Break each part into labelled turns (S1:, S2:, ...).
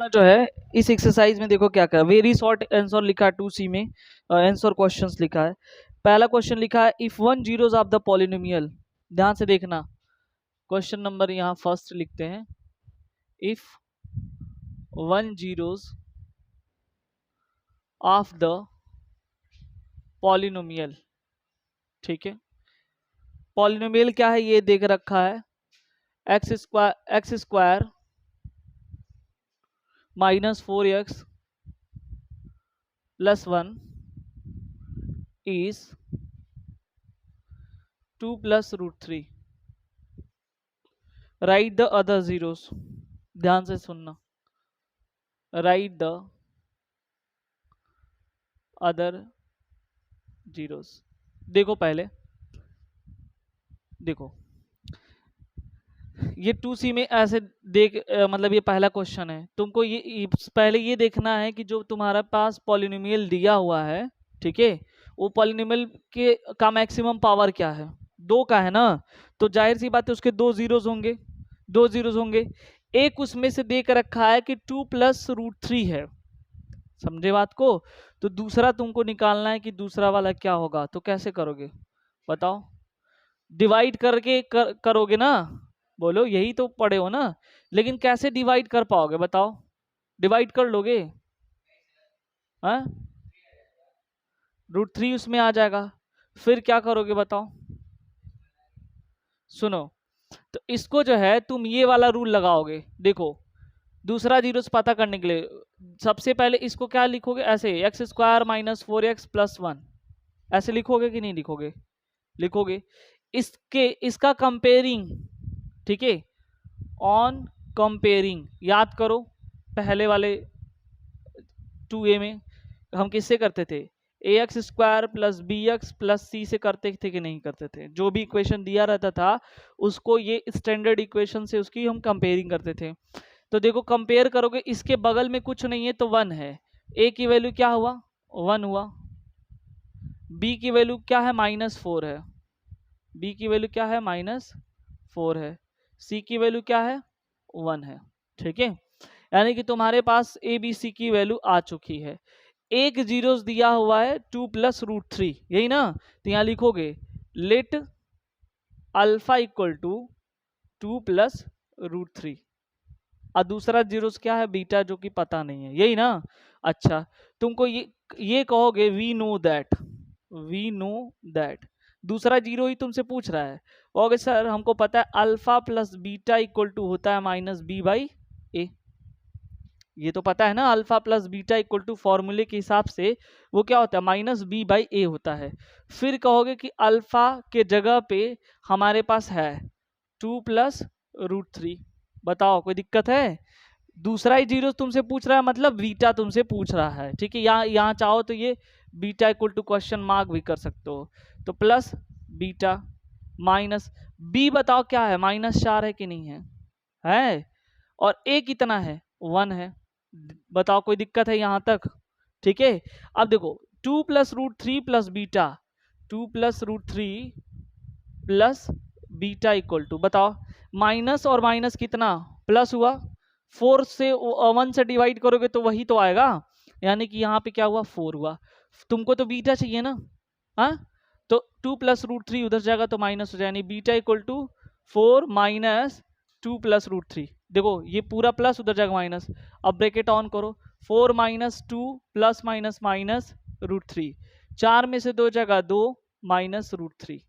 S1: वाला जो है इस एक्सरसाइज में देखो क्या क्या वेरी शॉर्ट आंसर लिखा है 2C में आंसर क्वेश्चंस लिखा है। पहला क्वेश्चन लिखा है if one zeros of the polynomial. ध्यान से देखना, क्वेश्चन नंबर यहाँ फर्स्ट लिखते हैं, if one zeros of the polynomial. ठीक है, पॉलिनोमियल क्या है ये देख रखा है, x square -4x + 1 is 2 + √3। Right the other zeros. ध्यान से सुनना, राइट द अदर जीरोस। देखो पहले, देखो ये 2C में ऐसे देख मतलब ये पहला क्वेश्चन है, तुमको ये पहले ये देखना है कि जो तुम्हारा पास पॉलिनोमियल दिया हुआ है, ठीक है, वो पॉलिनोमियल के का मैक्सिमम पावर क्या है, 2 का है ना, तो जाहिर सी बात है उसके 2 जीरोस होंगे, 2 जीरोस होंगे। एक उसमें से देख रखा है कि 2 + √3 है, समझे बात को, तो दूसरा तुमको निकालना है कि दूसरा वाला क्या होगा। तो कैसे करोगे बताओ, डिवाइड करके करोगे ना, बोलो यही तो पढ़े हो ना, लेकिन कैसे डिवाइड कर पाओगे बताओ, डिवाइड कर लोगे? हाँ, √3 उसमें आ जाएगा, फिर क्या करोगे बताओ, सुनो, तो इसको जो है तुम ये वाला रूल लगाओगे। देखो दूसरा जीरोस पता करने के लिए सबसे पहले इसको क्या लिखोगे, ऐसे x² - 4x + 1 ऐसे लिखोगे कि नहीं लिखोगे? लिखोगे। इसका कंपेयरिंग, ठीक है, ऑन कंपेयरिंग याद करो, पहले वाले 2A में हम किससे करते थे, ax² + bx + c से करते थे कि नहीं करते थे? जो भी इक्वेशन दिया रहता था उसको ये स्टैंडर्ड इक्वेशन से उसकी हम कंपेयरिंग करते थे। तो देखो कंपेयर करोगे, इसके बगल में कुछ नहीं है तो 1 है, a की वैल्यू क्या हुआ 1 हुआ, b की वैल्यू क्या है -4 है, b की वैल्यू क्या है -4 है, c की वैल्यू क्या है 1 है। ठीक है, यानी कि तुम्हारे पास ए बी सी की वैल्यू आ चुकी है। एक जीरोस दिया हुआ है 2 + √3, यही ना, तो यहां लिखोगे लेट अल्फा इक्वल टू 2 + √3 और दूसरा जीरोस क्या है बीटा, जो कि पता नहीं है, यही ना। अच्छा, तुमको ये कहोगे वी नो दैट दूसरा जीरो ही तुमसे पूछ रहा है, कहोगे सर हमको पता है अल्फा + बीटा इक्वल टू होता है -b/a, ये तो पता है ना, अल्फा + बीटा इक्वल टू फॉर्मूले के हिसाब से वो क्या होता है -b/a होता है। फिर कहोगे कि अल्फा के जगह पे हमारे पास है 2 + √3, बताओ कोई दिक्कत है? दूसरा ही जीरो तुमसे पूछ रहा है, मतलब बीटा तुमसे पूछ रहा है, ठीक है, यहाँ चाहो तो ये beta equal to question mark भी कर सकते हो, तो प्लस बीटा माइनस बी, बताओ क्या है -4 है कि नहीं है, और ए कितना है 1 है, बताओ कोई दिक्कत है यहाँ तक? ठीक है, अब देखो 2 + √3 + बीटा, 2 + √3 + बीटा इक्वल टू, बताओ माइनस और माइनस कितना प्लस हुआ, 4 से 1 से डिवाइड करोगे तो वही तो आएगा, यानी कि यहाँ पे क्या हुआ 4 हुआ, तुमको तो बीटा चाहिए ना, हाँ, तो 2 + √3 उधर जाएगा तो माइनस हो जाए, यानी बीटा इक्वल टू 4 - 2 + √3, देखो ये पूरा प्लस उधर जाएगा माइनस, अब ब्रैकेट ऑन करो, 4 - 2 ± √3, 4 में से 2 जगह 2 -√3,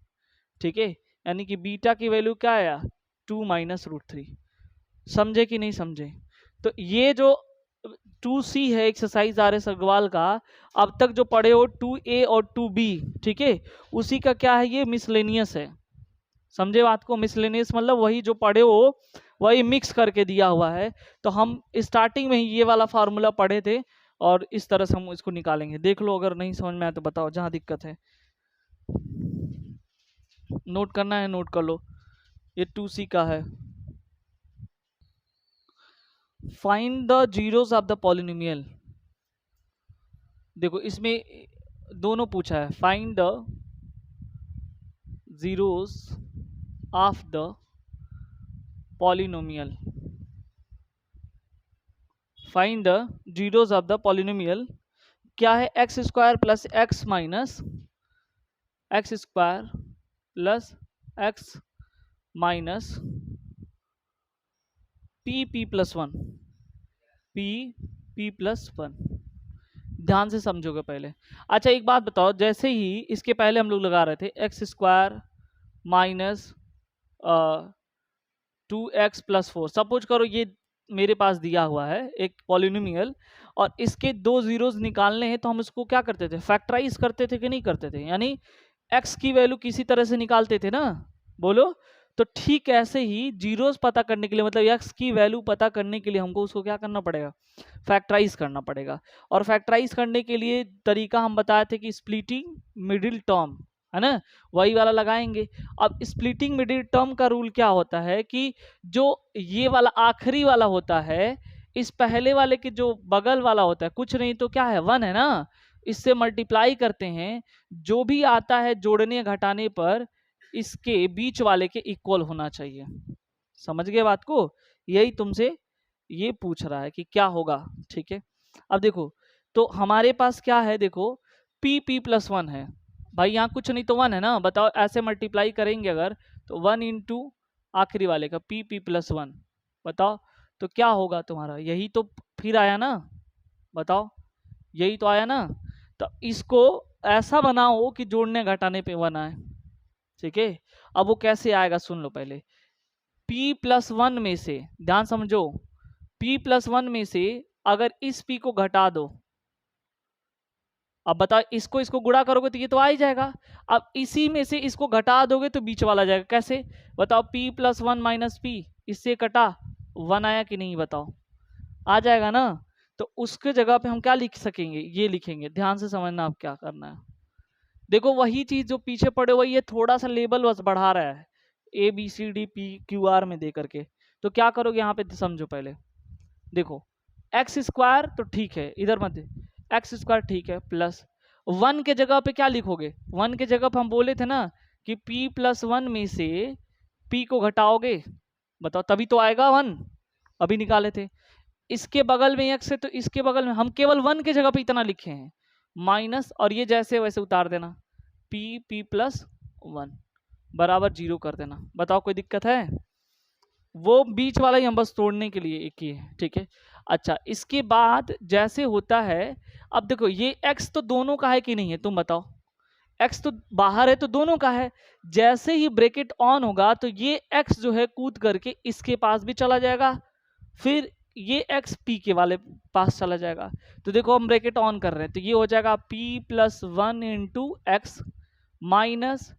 S1: ठीक है, यानी कि बीटा की वैल्यू क्या आया 2 - √3, समझे कि नहीं समझे? तो ये जो 2C है एक्सरसाइज RS अग्रवाल का, अब तक जो पढ़े हो 2A और 2B, ठीक है, उसी का क्या है ये मिसलेनियस है, समझे बात को, मिसलेनियस मतलब वही जो पढ़े हो वही मिक्स करके दिया हुआ है। तो हम स्टार्टिंग में ही ये वाला फार्मूला पढ़े थे और इस तरह से हम इसको निकालेंगे, देख लो, अगर नहीं समझ में आए तो बताओ जहां दिक्कत है, नोट करना है नोट कर लो, ये 2C का है। Find the zeros of the polynomial, देखो इसमें दोनों पूछा है, find the zeros of the polynomial, find the zeros of the polynomial. क्या है? X square plus x minus x square plus x minus P plus one, P plus one. ध्यान से समझोगे पहले। अच्छा एक बात बताओ, जैसे ही इसके पहले हम लोग लगा रहे थे x square minus 2x plus 4, suppose करो ये मेरे पास दिया हुआ है एक पॉलिनोमियल और इसके दो जीरोस निकालने हैं, तो हम इसको क्या करते थे? फैक्टराइज करते थे कि नहीं करते थे? यानी x की वैल्यू किसी तरह से निकालते थे ना, बोलो। तो ठीक ऐसे ही जीरोस पता करने के लिए, मतलब x की वैल्यू पता करने के लिए हमको उसको क्या करना पड़ेगा? फैक्टराइज करना पड़ेगा। और फैक्टराइज करने के लिए तरीका हम बताए थे कि स्प्लिटिंग मिडिल टर्म, है ना, वही वाला लगाएंगे। अब स्प्लिटिंग मिडिल टर्म का रूल क्या होता है कि जो ये वाला आखिरी वाला होता है, इस पहले वाले के जो बगल वाला होता है, कुछ नहीं तो क्या है? 1 है ना, इससे मल्टीप्लाई करते हैं। जो भी आता है जोड़ने घटाने पर इसके बीच वाले के इक्वल होना चाहिए। समझ गए बात को? यही तुमसे ये पूछ रहा है कि क्या होगा। ठीक है, अब देखो तो हमारे पास क्या है, देखो पी प्लस 1 है भाई, यहाँ कुछ नहीं तो 1 है ना। बताओ ऐसे मल्टीप्लाई करेंगे अगर तो 1 इंटू आखिरी वाले का पी प्लस 1, बताओ तो क्या होगा तुम्हारा? यही तो फिर आया ना, बताओ यही तो आया ना। तो इसको ऐसा बनाओ कि जोड़ने घटाने पे 1 आए। ठीक है, अब वो कैसे आएगा सुन लो पहले। p प्लस 1 में से, ध्यान समझो, p प्लस 1 में से अगर इस p को घटा दो, अब बताओ इसको इसको गुणा करोगे तो ये तो आ ही जाएगा। अब इसी में से इसको घटा दोगे तो बीच वाला जाएगा। कैसे? बताओ p प्लस 1 माइनस पी, इससे कटा 1 आया कि नहीं? बताओ आ जाएगा ना। तो उसके जगह पे हम क्या लिख सकेंगे? ये लिखेंगे। ध्यान से समझना अब क्या करना है। देखो वही चीज जो पीछे पड़े हुए, ये थोड़ा सा लेवल बस बढ़ा रहा है A B C D P Q R में दे करके। तो क्या करोगे यहाँ पे समझो पहले। देखो एक्स स्क्वायर तो ठीक है, इधर मत, एक्स स्क्वायर ठीक है, प्लस 1 के जगह पे क्या लिखोगे? 1 के जगह पे हम बोले थे ना कि p प्लस 1 में से p को घटाओगे, बताओ तभी तो आएगा 1, अभी निकाले थे। इसके बगल में x है तो इसके बगल में हम केवल 1 के जगह पे इतना लिखे हैं माइनस, और ये जैसे वैसे उतार देना, p प्लस 1 बराबर 0 कर देना। बताओ कोई दिक्कत है? वो बीच वाला ही हम बस तोड़ने के लिए एक ही है। ठीक है, अच्छा इसके बाद जैसे होता है, अब देखो ये x तो दोनों का है कि नहीं है, तुम बताओ। x तो बाहर है तो दोनों का है। जैसे ही ब्रैकेट ऑन होगा तो ये x जो है कूद करके इसके पास भी चला जाएगा, फिर ये x p के वाले पास चला जाएगा। तो देखो हम ब्रैकेट ऑन कर रहे हैं तो ये हो जाएगा p plus 1 into x minus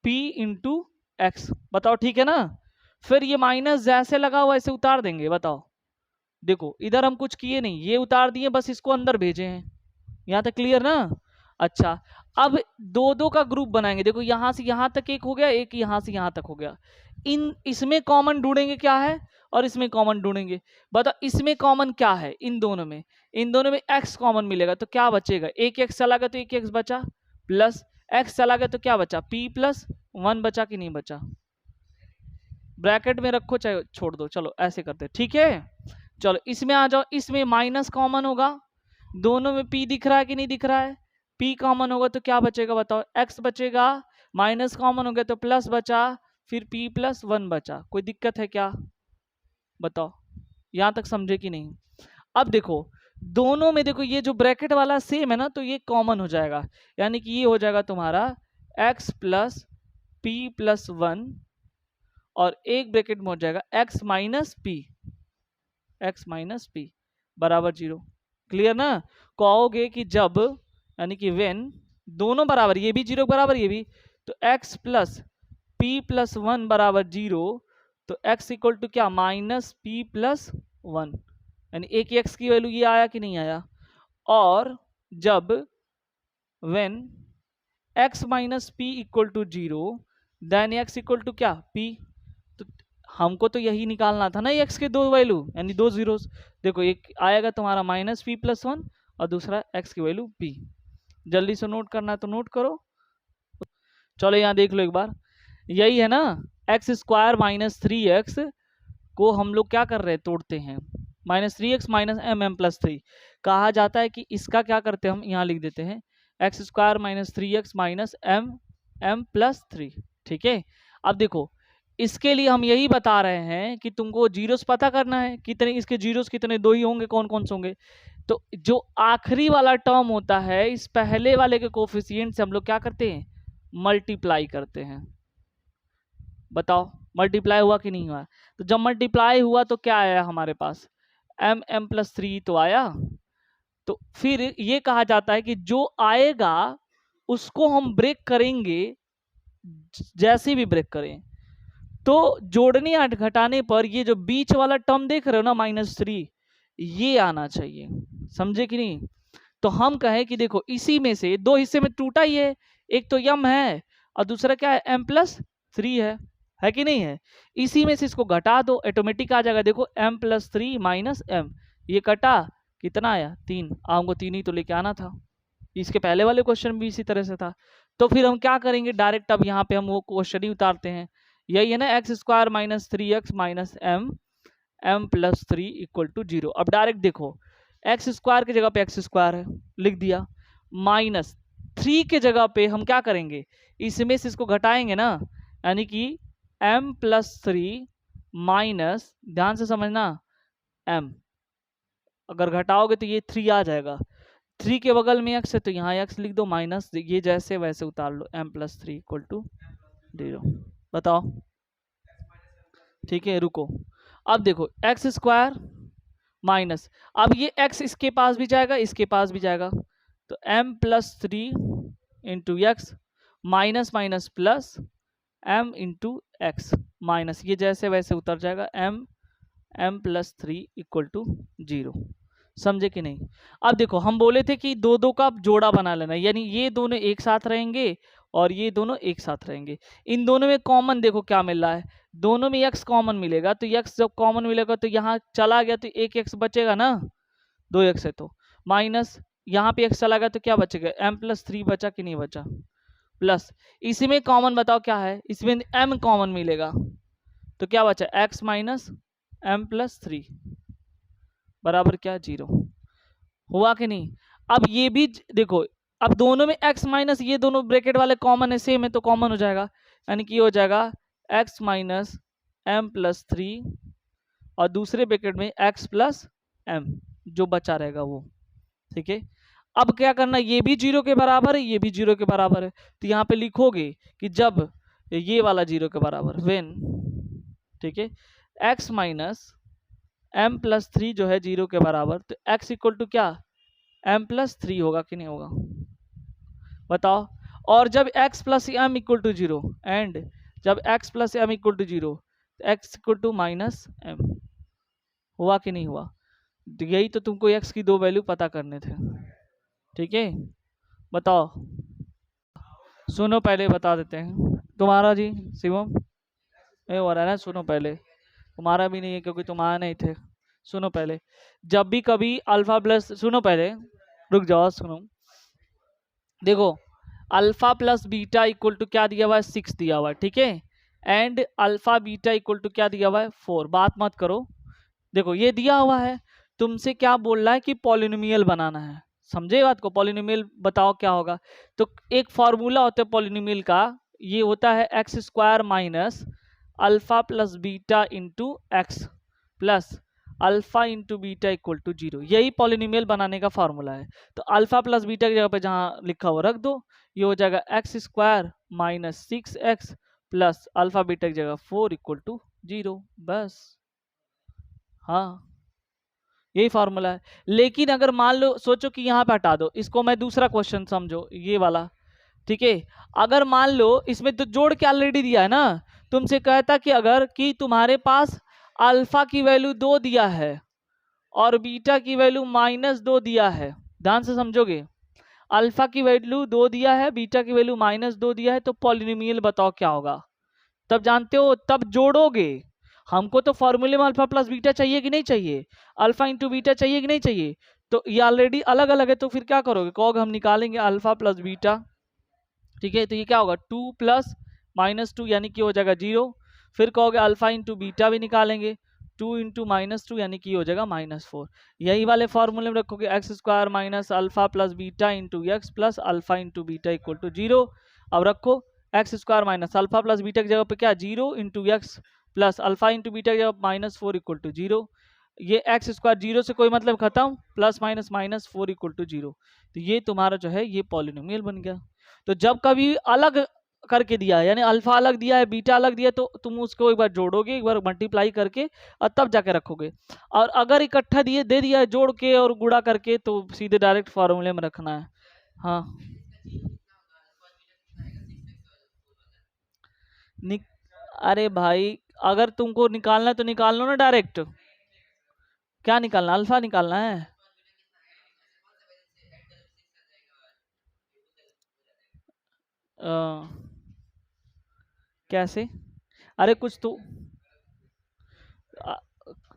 S1: p into x. बताओ ठीक है ना। फिर ये माइनस जैसे लगा हुआ ऐसे उतार देंगे। बताओ देखो इधर हम कुछ किए नहीं, ये उतार दिए, बस इसको अंदर भेजे हैं। यहाँ तक क्लियर ना? अच्छा अब दो दो का ग्रुप बनाएंगे। देखो यहां से यहां तक एक हो गया, एक यहां से यहां तक हो गया। इसमें कॉमन ढूंढेंगे क्या है और इसमें कॉमन ढूंढेंगे। बताओ इसमें कॉमन क्या है? इन दोनों में, इन दोनों में x कॉमन मिलेगा तो क्या बचेगा? एक x चला गया तो एक x बचा, प्लस x चला गया तो क्या बचा? p प्लस 1 बचा कि नहीं बचा? ब्रैकेट में रखो चाहे छोड़ दो, चलो ऐसे करते। ठीक है, चलो इसमें आ जाओ। इसमें माइनस कॉमन होगा, दोनों में p दिख रहा है कि नहीं दिख रहा है? p कॉमन होगा तो क्या बचेगा? बताओ x बचेगा, माइनस कॉमन हो गया तो प्लस बचा, फिर p प्लस 1 बचा। कोई दिक्कत है क्या? बताओ यहां तक समझे कि नहीं? अब देखो दोनों में, देखो ये जो ब्रैकेट वाला सेम है ना, तो ये कॉमन हो जाएगा, यानी कि ये हो जाएगा तुम्हारा x प्लस p प्लस 1 और एक ब्रैकेट में हो जाएगा x minus P, x minus P बराबर 0। क्लियर ना? कहोगे कि जब, यानी कि वेन दोनों बराबर, ये भी 0 बराबर ये भी, तो x प्लस पी प्लस 1 बराबर 0, तो x इक्वल टू क्या? माइनस पी प्लस 1, यानी एक x की वैल्यू ये आया कि नहीं आया? और जब when x minus P equal to 0 then x equal to क्या? p। तो हमको तो यही निकालना था ना, x के दो वैल्यू यानी दो जीरोस। देखो एक आएगा तुम्हारा माइनस पी प्लस 1 और दूसरा x की वैल्यू p। जल्दी से नोट करना है तो नोट करो। चलो यहाँ देख लो एक बार, यही है ना, एक्स स्क्वायर माइनस 3x को हम लोग क्या कर रहे हैं? तोड़ते हैं। -3x माइनस एम प्लस 3 कहा जाता है कि इसका क्या करते हैं हम यहाँ लिख देते हैं x square minus 3x minus m plus 3। ठीक है, अब देखो इसके लिए हम यही बता रहे हैं कि तुमको जीरोस पता करना है, कितने इसके जीरोस कितने, दो ही होंगे, कौन कौन से होंगे। तो जो आखिरी वाला टर्म होता है इस पहले वाले के कोफिशिएंट से हम लोग क्या करते हैं, मल्टीप्लाई करते हैं। बताओ मल्टीप्लाई हुआ कि नहीं हुआ। तो जब मल्टीप्लाई हुआ तो क्या आया हमारे पास, एम प्लस 3 तो आया। तो फिर ये कहा जाता है कि जो आएगा उसको हम ब्रेक करेंगे, जैसे भी ब्रेक करें। तो जोड़ने या घटाने पर ये जो बीच वाला टर्म देख रहे हो ना -3, ये आना चाहिए, समझे कि नहीं। तो हम कहें कि देखो इसी में से दो हिस्से में टूटा ही है, एक तो यम है और दूसरा क्या है, एम प्लस 3 है कि नहीं है। इसी में से इसको घटा दो, ऑटोमेटिक आ जाएगा। देखो एम प्लस 3 माइनस एम, ये कटा कितना आया 3, हमको 3 ही तो लेके आना था। इसके पहले वाले क्वेश्चन भी इसी तरह से था। तो फिर हम क्या करेंगे, डायरेक्ट अब यहाँ पे हम वो क्वेश्चन ही उतारते हैं। यही है ना, x square minus 3x minus m plus 3 equal to 0। अब डायरेक्ट देखो एक्स स्क्वायर की जगह पे एक्स स्क्वायर है लिख दिया, माइनस 3 के जगह पे हम क्या करेंगे, इसमें से इसको घटाएंगे ना, यानी कि एम प्लस 3 माइनस, ध्यान से समझना, एम अगर घटाओगे तो ये 3 आ जाएगा, 3 के बगल में एक्स है तो यहाँ एक्स लिख दो, माइनस ये जैसे वैसे उतार लो, एम प्लस 3 इक्वल टू 0। बताओ, ठीक है, रुको। अब देखो एक्स स्क्वायर माइनस, अब ये एक्स इसके पास भी जाएगा इसके पास भी जाएगा, तो m plus 3 into x minus minus plus m into x minus, ये जैसे वैसे उतर जाएगा, एम प्लस 3 इक्वल टू 0। समझे कि नहीं। अब देखो हम बोले थे कि दो दो का जोड़ा बना लेना, यानी ये दोनों एक साथ रहेंगे और ये दोनों एक साथ रहेंगे। इन दोनों में कॉमन देखो क्या मिल रहा है, दोनों में x कॉमन मिलेगा, तो x जब कॉमन मिलेगा तो यहाँ चला गया तो एक x बचेगा ना, 2x है तो माइनस, यहाँ पे x चला गया तो क्या बचेगा, m प्लस 3 बचा कि नहीं बचा, प्लस इसी में कॉमन बताओ क्या है, इसमें m कॉमन मिलेगा तो क्या बचा, x माइनस एम प्लस 3 बराबर क्या, 0। हुआ कि नहीं। अब ये भी देखो, अब दोनों में x माइनस, ये दोनों ब्रैकेट वाले कॉमन है, सेम है तो कॉमन हो जाएगा, यानी कि हो जाएगा x माइनस एम प्लस 3 और दूसरे ब्रैकेट में x प्लस एम, जो बचा रहेगा वो। ठीक है, अब क्या करना, ये भी 0 के बराबर है ये भी 0 के बराबर है, तो यहाँ पे लिखोगे कि जब ये वाला 0 के बराबर, व्हेन, ठीक है, x माइनस एम प्लस 3 जो है 0 के बराबर, तो x इक्वल टू क्या, एम प्लस 3 होगा कि नहीं होगा, बताओ। और जब x plus m equal to 0 and जब x plus m equal to 0, तो x equal to minus m, हुआ कि नहीं हुआ। तो यही तो तुमको x की दो वैल्यू पता करने थे। ठीक है, बताओ, सुनो पहले बता देते हैं तुम्हारा जी, शिवम ए हो रहा है ना, सुनो पहले, तुम्हारा भी नहीं है क्योंकि तुम आए नहीं थे। सुनो पहले, जब भी कभी अल्फा प्लस, सुनो पहले, रुक जाओ सुनो, देखो alpha plus beta equal to क्या दिया हुआ है, 6 दिया हुआ है, ठीक है, and alpha beta equal to क्या दिया हुआ है, 4। बात मत करो, देखो ये दिया हुआ है, तुमसे क्या बोल रहा है कि पॉलिनोमियल बनाना है, समझे बात को। पॉलिनोमियल बताओ क्या होगा, तो एक फॉर्मूला होता है पॉलिनोमियल का, ये होता है x square minus alpha plus beta into x plus alpha into beta equal to 0, यही पॉलिनोमियल बनाने का फॉर्मूला है। तो अल्फा प्लस बीटा की जगह पे जहाँ लिखा हुआ रख दो, ये हो जाएगा x square minus 6x plus alpha beta की जगह 4 इक्वल टू 0, बस। हाँ यही फॉर्मूला है। लेकिन अगर मान लो, सोचो कि यहाँ पे हटा दो इसको, मैं दूसरा क्वेश्चन समझो ये वाला, ठीक है। अगर मान लो इसमें तो जोड़ के ऑलरेडी दिया है ना, तुमसे कहता कि अगर कि तुम्हारे पास अल्फा की वैल्यू 2 दिया है और बीटा की वैल्यू -2 दिया है, ध्यान से समझोगे, अल्फा की वैल्यू 2 दिया है बीटा की वैल्यू -2 दिया है, तो पॉलिनोमियल बताओ क्या होगा। तब जानते हो, तब जोड़ोगे, हमको तो फॉर्मूले में अल्फा प्लस बीटा चाहिए कि नहीं चाहिए, अल्फा इंटू बीटा चाहिए कि नहीं चाहिए, तो ये ऑलरेडी अलग अलग है, तो फिर क्या करोगे, कहोगे हम निकालेंगे अल्फा प्लस बीटा, ठीक है, तो ये क्या होगा 2 प्लस -2 यानी कि हो जाएगा 0, फिर कहोगे अल्फा इंटू बीटा भी निकालेंगे, 2 इंटू -2 यानी कि हो जाएगा -4। यही वाले फॉर्मूले में रखोगे x square minus alpha plus beta into x plus alpha into beta equal to 0। अब रखो x square minus alpha plus beta की जगह पे क्या 0 into x plus alpha into beta की जगह -4 इक्वल टू 0। ये एक्स स्क्वायर 0 से कोई मतलब खत्म, प्लस माइनस -4 इक्वल टू 0। तो ये तुम्हारा जो है ये पॉलिनोमियल बन गया। तो जब कभी अलग करके दिया है यानी अल्फा अलग दिया है बीटा अलग दिया है, तो तुम उसको एक बार जोड़ोगे, एक बार मल्टीप्लाई करके और तब जाके रखोगे। और अगर इकट्ठा दिए दे दिया है जोड़ के और गुणा करके तो सीधे डायरेक्ट फॉर्मूले में रखना है। हाँ अरे भाई अगर तुमको निकालना है तो निकाल लो ना डायरेक्ट। क्या निकालना, अल्फा निकालना है। अ, कैसे? अरे कुछ तो अ,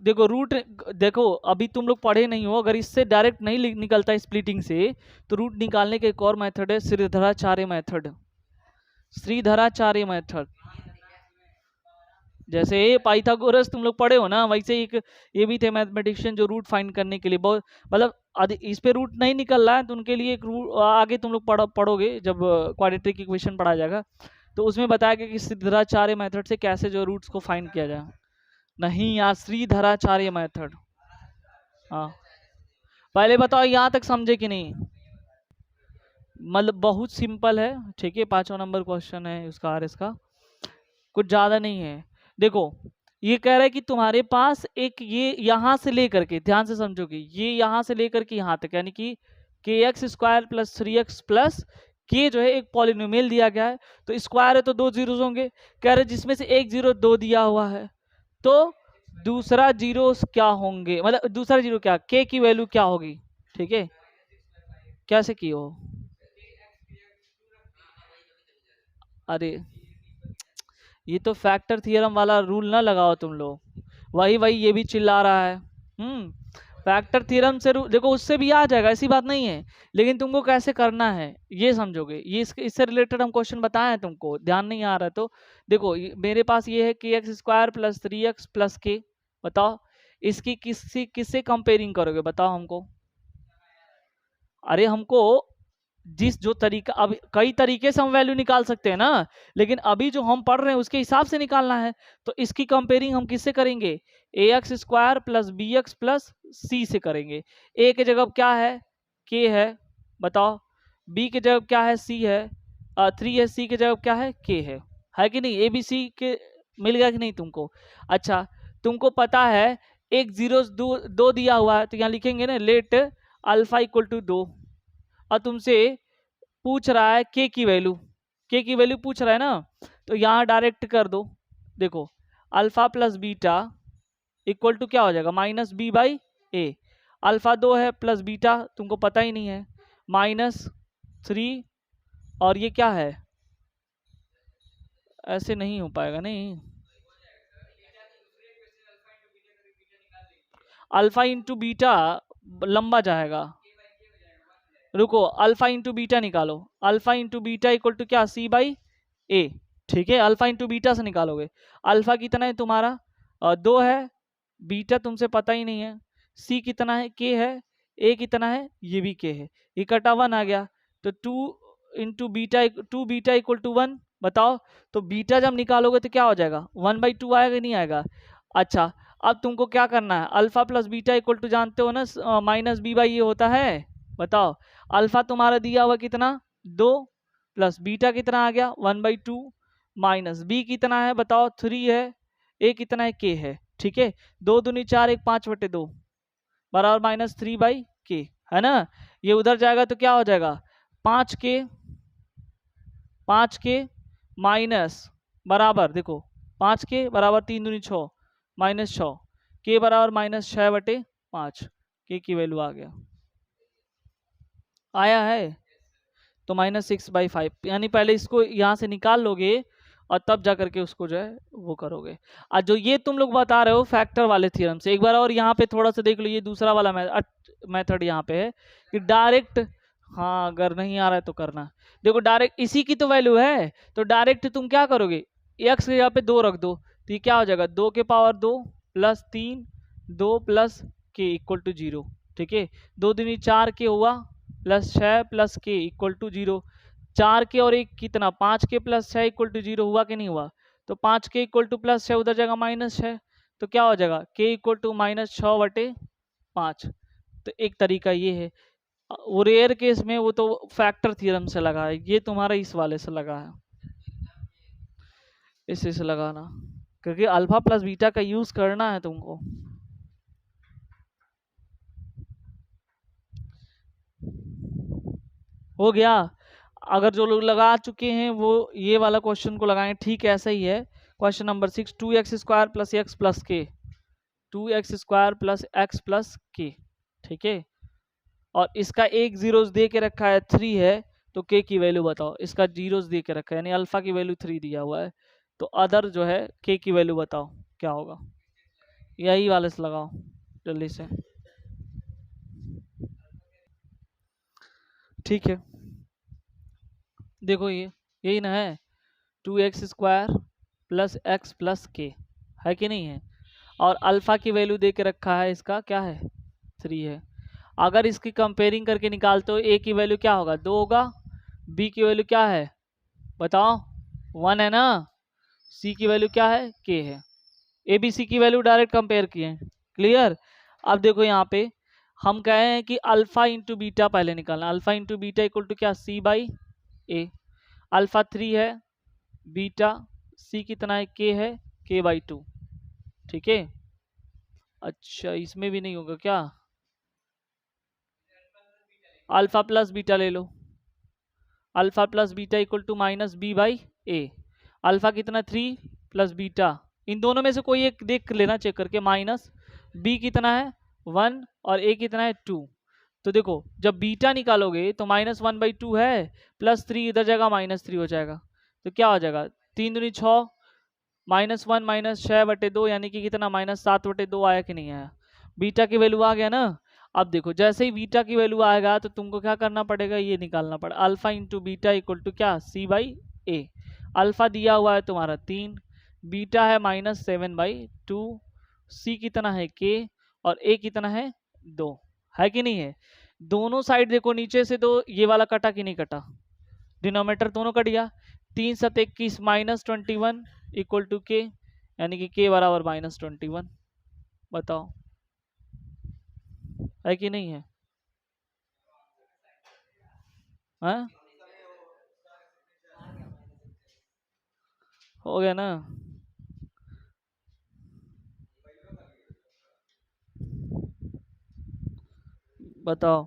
S1: देखो रूट, देखो अभी तुम लोग पढ़े नहीं हो, अगर इससे डायरेक्ट नहीं निकलता स्प्लिटिंग से तो रूट निकालने का एक और मेथड है, श्रीधराचार्य मेथड। श्रीधराचार्य मेथड जैसे पाइथागोरस तुम लोग पढ़े हो ना, वैसे एक ये भी थे मैथमेटिशियन जो रूट फाइंड करने के लिए बहुत मतलब इस पे रूट नहीं निकल रहा है तो उनके लिए एक रूट आगे तुम लोग पढ़ोगे जब क्वाड्रेटिक इक्वेशन पढ़ा जाएगा तो उसमें बताया गया कि श्रीधराचार्य मेथड से कैसे जो रूट्स को फाइंड किया जाए। नहीं यार श्रीधराचार्य मेथड। हाँ पहले बताओ यहाँ तक समझे कि नहीं। मतलब बहुत सिंपल है, ठीक है, 5वां नंबर क्वेश्चन है उसका आर इसका, कुछ ज़्यादा नहीं है। देखो ये कह रहा है कि तुम्हारे पास एक ये यहाँ से लेकर के, ध्यान से समझोगे, ये यहाँ से लेकर के यहाँ तक यानी कि के x square plus 3x plus के जो है एक पॉलिनोमियल दिया गया है। तो स्क्वायर है तो 2 जीरोस होंगे, कह रहे जिसमें से एक जीरो 2 दिया हुआ है, तो दूसरा जीरो क्या होंगे, मतलब दूसरा जीरो क्या, के की वैल्यू क्या होगी। ठीक है कैसे की हो। अरे ये तो फैक्टर थियरम वाला रूल ना लगाओ तुम लोग, वही वही ये भी चिल्ला रहा है। फैक्टर थ्योरम से देखो उससे भी आ जाएगा, ऐसी बात नहीं है, लेकिन तुमको कैसे करना है ये समझोगे। ये इससे रिलेटेड हम क्वेश्चन बताए हैं तुमको, ध्यान नहीं आ रहा है तो देखो मेरे पास ये है कि x square plus 3x plus के, बताओ इसकी किससे कंपेयरिंग करोगे बताओ हमको। अरे हमको जिस जो तरीका, अब कई तरीके से हम वैल्यू निकाल सकते हैं ना, लेकिन अभी जो हम पढ़ रहे हैं उसके हिसाब से निकालना है। तो इसकी कंपेयरिंग हम किससे करेंगे, a x square plus b x plus c से करेंगे। ए के जगह क्या है, के है, बताओ। बी के जगह क्या है, सी है, 3 है, सी के जगह क्या है, के है कि नहीं। ए बी सी के मिल गया कि नहीं तुमको। अच्छा तुमको पता है एक जीरो दो दिया हुआ है, तो यहाँ लिखेंगे ना लेट अल्फा इक्वल टू 2, और तुमसे पूछ रहा है के की वैल्यू, के की वैल्यू पूछ रहा है ना, तो यहाँ डायरेक्ट कर दो। देखो alpha plus beta equal to क्या हो जाएगा, -b/a। अल्फा 2 है प्लस बीटा तुमको पता ही नहीं है, -3, और ये क्या है, ऐसे नहीं हो पाएगा नहीं। अल्फा इंटू बीटा लंबा जाएगा, रुको अल्फा इंटू बीटा निकालो, alpha into beta equal to क्या, c/a। ठीक है अल्फा इंटू बीटा से निकालोगे। अल्फा कितना है तुम्हारा 2 है, बीटा तुमसे पता ही नहीं है, c कितना है, k है, a कितना है, ये भी k है, ये कटा 1 आ गया। तो 2 into beta, 2 beta equal to 1, बताओ। तो बीटा जब निकालोगे तो क्या हो जाएगा, 1/2 आएगा नहीं आएगा। अच्छा अब तुमको क्या करना है, alpha plus beta equal to जानते हो ना -b/a होता है, बताओ। अल्फा तुम्हारा दिया हुआ कितना 2, प्लस बीटा कितना आ गया 1/2, माइनस बी कितना है बताओ 3 है, ए कितना है, के है। ठीक है 2 दूनी 4, 1 5/2 बराबर -3/k है ना। ये उधर जाएगा तो क्या हो जाएगा 5k माइनस बराबर, देखो 5k बराबर 3 दूनी 6 -6, के बराबर -6/5, के की वैल्यू आ गया, आया है। तो -6/5 यानी पहले इसको यहाँ से निकाल लोगे और तब जा करके उसको जो है वो करोगे। और जो ये तुम लोग बता रहे हो फैक्टर वाले थ्योरम से, एक बार और यहाँ पे थोड़ा सा देख लो, ये दूसरा वाला मेथड यहाँ पे है कि डायरेक्ट, हाँ अगर नहीं आ रहा है तो करना। देखो डायरेक्ट इसी की तो वैल्यू है, तो डायरेक्ट तुम क्या करोगे, एक्स के यहाँ पे 2 रख दो, तो ये क्या हो जाएगा 2 के पावर 2 प्लस 3 2 प्लस के इक्वल टू 0। ठीक है, 2 दूनी 4 के हुआ प्लस 6 प्लस के इक्वल टू 0। 4 के और 1 कितना 5 के प्लस 6 इक्वल टू 0 हुआ कि नहीं हुआ? तो 5 के इक्वल टू प्लस 6 उधर जाएगा -6, तो क्या हो जाएगा के इक्वल टू -6/5। तो एक तरीका ये है। वो रेयर केस में वो तो फैक्टर थ्योरम से लगा है, ये तुम्हारा इस वाले से लगा है, इसी से लगाना, क्योंकि अल्फा प्लस बीटा का यूज करना है तुमको। हो गया। अगर जो लोग लगा चुके हैं वो ये वाला क्वेश्चन को लगाएं, ठीक है ऐसा ही है। Question number 6, 2x² plus x plus के, 2x² प्लस एक्स प्लस के। ठीक है, और इसका एक जीरोस दे के रखा है 3 है, तो के की वैल्यू बताओ। इसका जीरोस दे के रखा है, यानी अल्फा की वैल्यू 3 दिया हुआ है, तो अदर जो है के की वैल्यू बताओ क्या होगा। यही वाले से लगाओ जल्दी से। ठीक है, देखो ये यही ना है, 2x² प्लस एक्स प्लस के, है कि नहीं है? और अल्फा की वैल्यू दे के रखा है, इसका क्या है 3 है। अगर इसकी कंपेयरिंग करके निकालते हो, ए की वैल्यू क्या होगा 2 होगा, बी की वैल्यू क्या है बताओ 1 है ना, सी की वैल्यू क्या है के है। ए बी सी की वैल्यू डायरेक्ट कंपेयर किए, क्लियर। अब देखो यहाँ पे हम कहे हैं कि अल्फा इंटू बीटा पहले निकालना, alpha into beta equal to क्या C/A। अल्फा 3 है, बीटा सी कितना है के है K/2। ठीक है, अच्छा इसमें भी नहीं होगा क्या, अल्फा प्लस बीटा ले लो, alpha plus beta equal to -B/A। Alpha कितना 3 प्लस बीटा, इन दोनों में से कोई एक देख लेना चेक करके, माइनस बी कितना है 1 और ए कितना है 2। तो देखो जब बीटा निकालोगे तो -1/2 है, प्लस 3 इधर जाएगा -3 हो जाएगा, तो क्या हो जाएगा 3 दूनी 6, -1 -6/2 यानी कि कितना -7/2 आया कि नहीं आया। बीटा की वैल्यू आ गया ना। अब देखो जैसे ही बीटा की वैल्यू आएगा तो तुमको क्या करना पड़ेगा, ये निकालना पड़ेगा, alpha into beta equal to क्या C/A। अल्फा दिया हुआ है तुम्हारा 3, बीटा है -7/2, सी कितना है के, और ए कितना है 2, है कि नहीं है। दोनों साइड देखो नीचे से तो ये वाला कटा कि नहीं कटा, डिनोमीटर दोनों कट गया, 3 7 21 -21 इक्वल टू के, यानी कि के बराबर -21। बताओ है कि नहीं है? हाँ हो गया ना। बताओ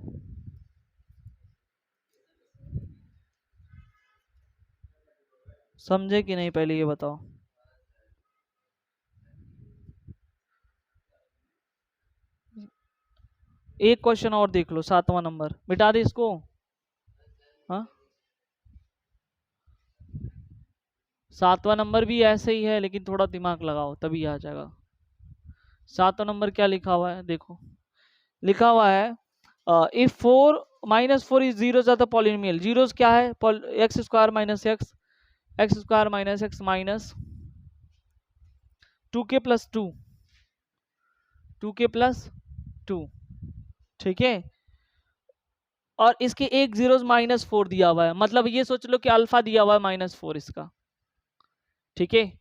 S1: समझे कि नहीं, पहले ये बताओ। एक क्वेश्चन और देख लो, 7वां नंबर, मिटा दे इसको। हाँ 7वां नंबर भी ऐसे ही है, लेकिन थोड़ा दिमाग लगाओ तभी आ जाएगा। 7वां नंबर क्या लिखा हुआ है देखो, लिखा हुआ है if 4 -4 is zero the polynomial, zeros क्या है x² minus x, x² minus x minus 2k plus 2, 2k plus 2। ठीक है, और इसके एक जीरो -4 दिया हुआ है, मतलब ये सोच लो कि अल्फा दिया हुआ है -4 इसका। ठीक है,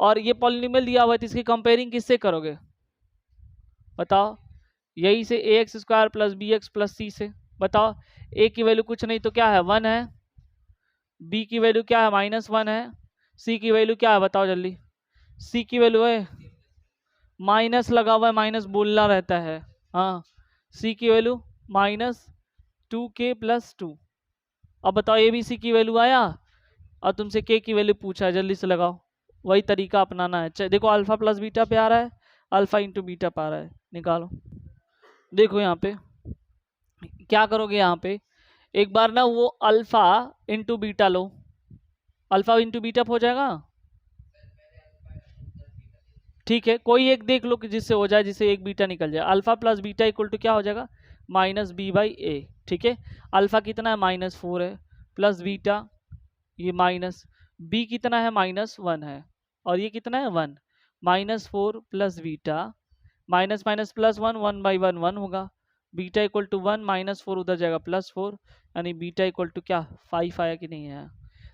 S1: और ये पॉलिनोमियल दिया हुआ है, तो इसकी कंपेयरिंग किससे करोगे बताओ, यही से ax² plus bx plus c से। बताओ a की वैल्यू कुछ नहीं तो क्या है 1 है, b की वैल्यू क्या है -1 है, c की वैल्यू क्या है बताओ जल्दी, c की वैल्यू है माइनस लगा हुआ है, माइनस बोलना रहता है। हाँ c की वैल्यू -2k प्लस 2। अब बताओ ए बी सी की वैल्यू आया, और तुमसे के की वैल्यू पूछा है, जल्दी से लगाओ। वही तरीका अपनाना है, देखो अल्फा प्लस बीटा पे आ रहा है, अल्फा इंटू बीटा पे आ रहा है, निकालो। देखो यहाँ पे क्या करोगे, यहाँ पे एक बार ना वो अल्फा इंटू बीटा लो, अल्फा इंटू बीटा हो जाएगा। ठीक है, कोई एक देख लो कि जिससे हो जाए, जिससे एक बीटा निकल जाए। Alpha plus beta equal to क्या हो जाएगा -B/A। ठीक है, अल्फा कितना है -4 है, प्लस बीटा ये माइनस, बी कितना है -1 है, और ये कितना है 1, -4 plus beta, minus minus plus 1, 1/1 1 होगा, बीटा इक्वल टू 1, -4 उधर जाएगा +4, यानी बीटा इक्वल टू क्या 5 आया कि नहीं आया।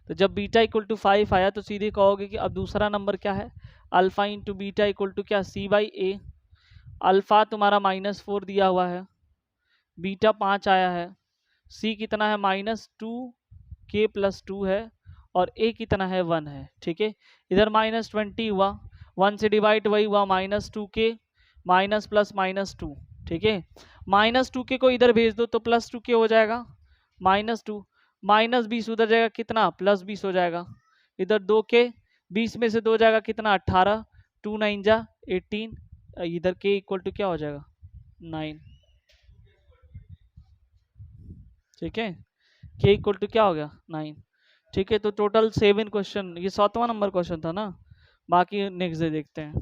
S1: तो जब बीटा इक्वल टू 5 आया तो सीधे कहोगे कि अब दूसरा नंबर क्या है, alpha into beta equal to क्या C/A। अल्फा तुम्हारा -4 दिया हुआ है, बीटा 5 आया है, C कितना है -2K + 2 है, और A कितना है 1 है। ठीक है, इधर -20 हुआ, 1 से डिवाइड वही हुआ -2K माइनस प्लस -2। ठीक है, -2K को इधर भेज दो तो +2K हो जाएगा, -2 -20 उधर जाएगा कितना +20 हो जाएगा, इधर 2K 20 में से 2 जाएगा कितना 18, 2 9 जा 18, इधर K इक्वल टू क्या हो जाएगा 9। ठीक है, K इक्वल टू क्या हो गया 9। ठीक है, तो टोटल 7 क्वेश्चन, ये 7वां नंबर क्वेश्चन था ना, बाकी नेक्स्ट डे देखते हैं।